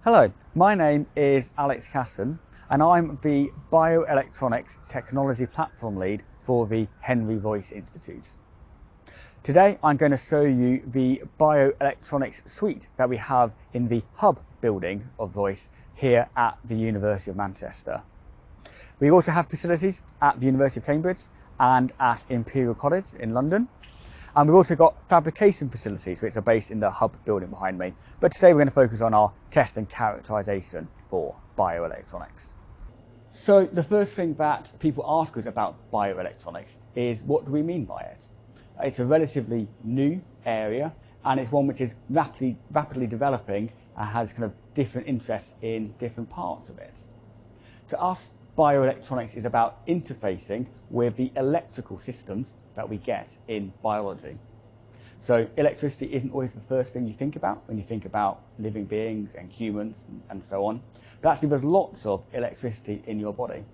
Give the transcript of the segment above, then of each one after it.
Hello, my name is Casson and I'm the Bioelectronics Technology Platform Lead for the Henry Royce Institute. Today I'm going to show you the bioelectronics suite that we have in the hub building of Royce here at the University of Manchester. We also have facilities at the University of Cambridge and at Imperial College in London. And we've also got fabrication facilities which are based in the hub building behind me. But today we're going to focus on our test and characterization for bioelectronics. So the first thing that people ask us about bioelectronics is, what do we mean by it? It's a relatively new area and it's one which is rapidly developing and has kind of different interests in different parts of it. To us, bioelectronics is about interfacing with the electrical systems that we get in biology. So electricity isn't always the first thing you think about when you think about living beings and humans and so on. But actually there's lots of electricity in your body.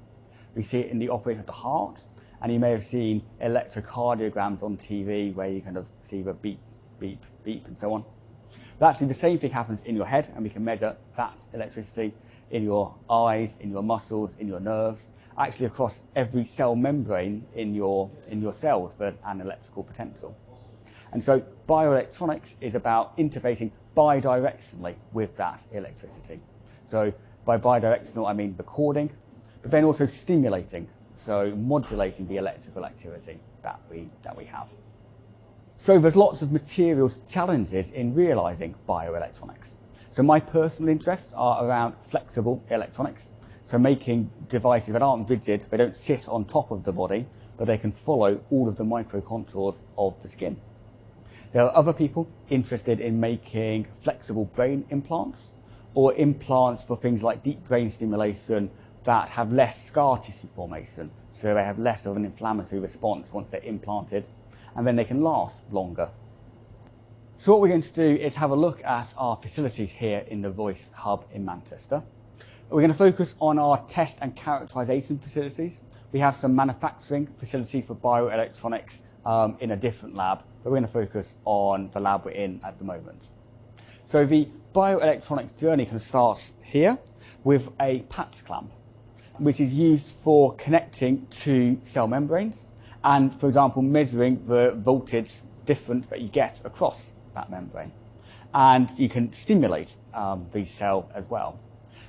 We see it in the operation of the heart, and you may have seen electrocardiograms on TV where you kind of see the beep, beep, beep and so on. But actually the same thing happens in your head, and we can measure that electricity in your eyes, in your muscles, in your nerves, actually across every cell membrane in your cells for an electrical potential. And so bioelectronics is about interfacing bidirectionally with that electricity. So by bidirectional I mean recording, but then also stimulating, so modulating the electrical activity that we have. So there's lots of materials challenges in realizing bioelectronics. So my personal interests are around flexible electronics, so making devices that aren't rigid, they don't sit on top of the body, but they can follow all of the micro contours of the skin. There are other people interested in making flexible brain implants, or implants for things like deep brain stimulation that have less scar tissue formation, so they have less of an inflammatory response once they're implanted, and then they can last longer. So what we're going to do is have a look at our facilities here in the Royce hub in Manchester. We're going to focus on our test and characterization facilities. We have some manufacturing facilities for bioelectronics in a different lab, but we're going to focus on the lab we're in at the moment. So the bioelectronics journey can start here with a patch clamp, which is used for connecting to cell membranes and, for example, measuring the voltage difference that you get across that membrane. And you can stimulate the cell as well.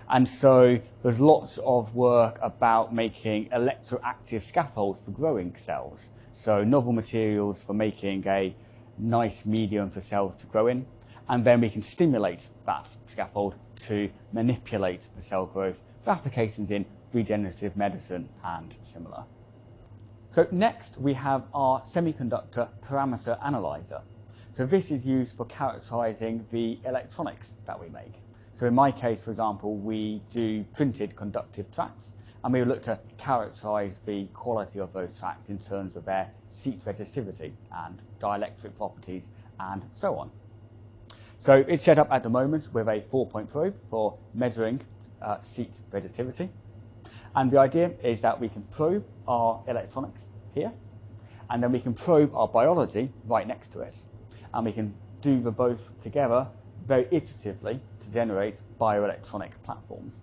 And so there's lots of work about making electroactive scaffolds for growing cells. So novel materials for making a nice medium for cells to grow in. And then we can stimulate that scaffold to manipulate the cell growth for applications in regenerative medicine and similar. So next we have our semiconductor parameter analyzer. So this is used for characterizing the electronics that we make. So in my case, for example, we do printed conductive tracks, and we look to characterize the quality of those tracks in terms of their seat resistivity and dielectric properties and so on. So it's set up at the moment with a 4-point probe for measuring seat resistivity. And the idea is that we can probe our electronics here, and then we can probe our biology right next to it. And we can do the both together very iteratively to generate bioelectronic platforms.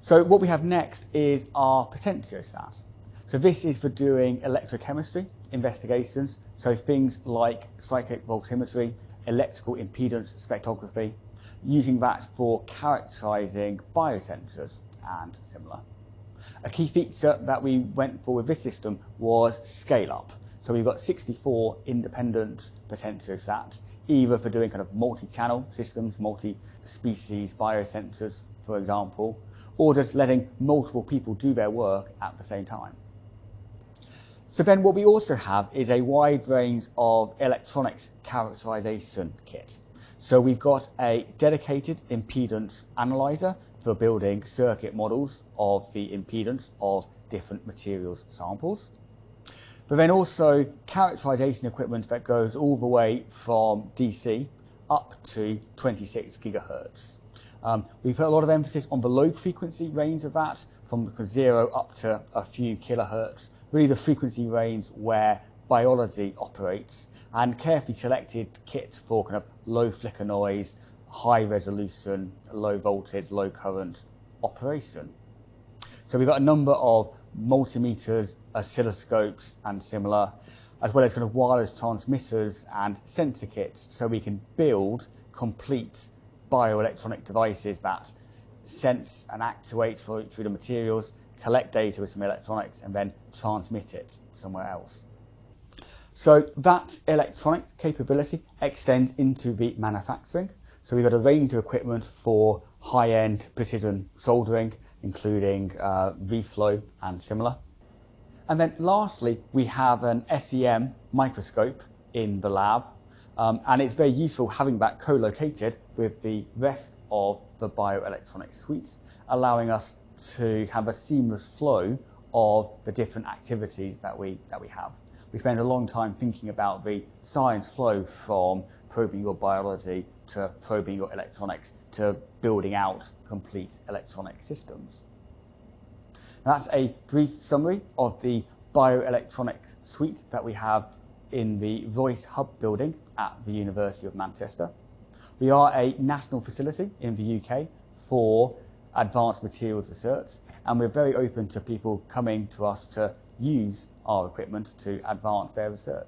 So what we have next is our potentiostat. So this is for doing electrochemistry investigations, so things like cyclic voltammetry, electrical impedance spectrography, using that for characterizing biosensors and similar. A key feature that we went for with this system was scale up. So we've got 64 independent potentiostats, either for doing kind of multi-channel systems, multi-species biosensors, for example, or just letting multiple people do their work at the same time. So then what we also have is a wide range of electronics characterization kit. So we've got a dedicated impedance analyzer for building circuit models of the impedance of different materials samples. But then also characterization equipment that goes all the way from DC up to 26 gigahertz. We put a lot of emphasis on the low frequency range of that, from 0 up to a few kilohertz, really the frequency range where biology operates, and carefully selected kit for kind of low flicker noise, high resolution, low voltage, low current operation. So we've got a number of multimeters, oscilloscopes and similar, as well as kind of wireless transmitters and sensor kits, so we can build complete bioelectronic devices that sense and actuate through the materials, collect data with some electronics and then transmit it somewhere else. So that electronics capability extends into the manufacturing. So we've got a range of equipment for high-end precision soldering, including reflow and similar. And then lastly, we have an SEM microscope in the lab, and it's very useful having that co-located with the rest of the bioelectronics suite, allowing us to have a seamless flow of the different activities that we have. We spend a long time thinking about the science flow from probing your biology to probing your electronics to building out complete electronic systems. Now, that's a brief summary of the bioelectronic suite that we have in the Royce Hub building at the University of Manchester. We are a national facility in the UK for advanced materials research, and we're very open to people coming to us to use our equipment to advance their research.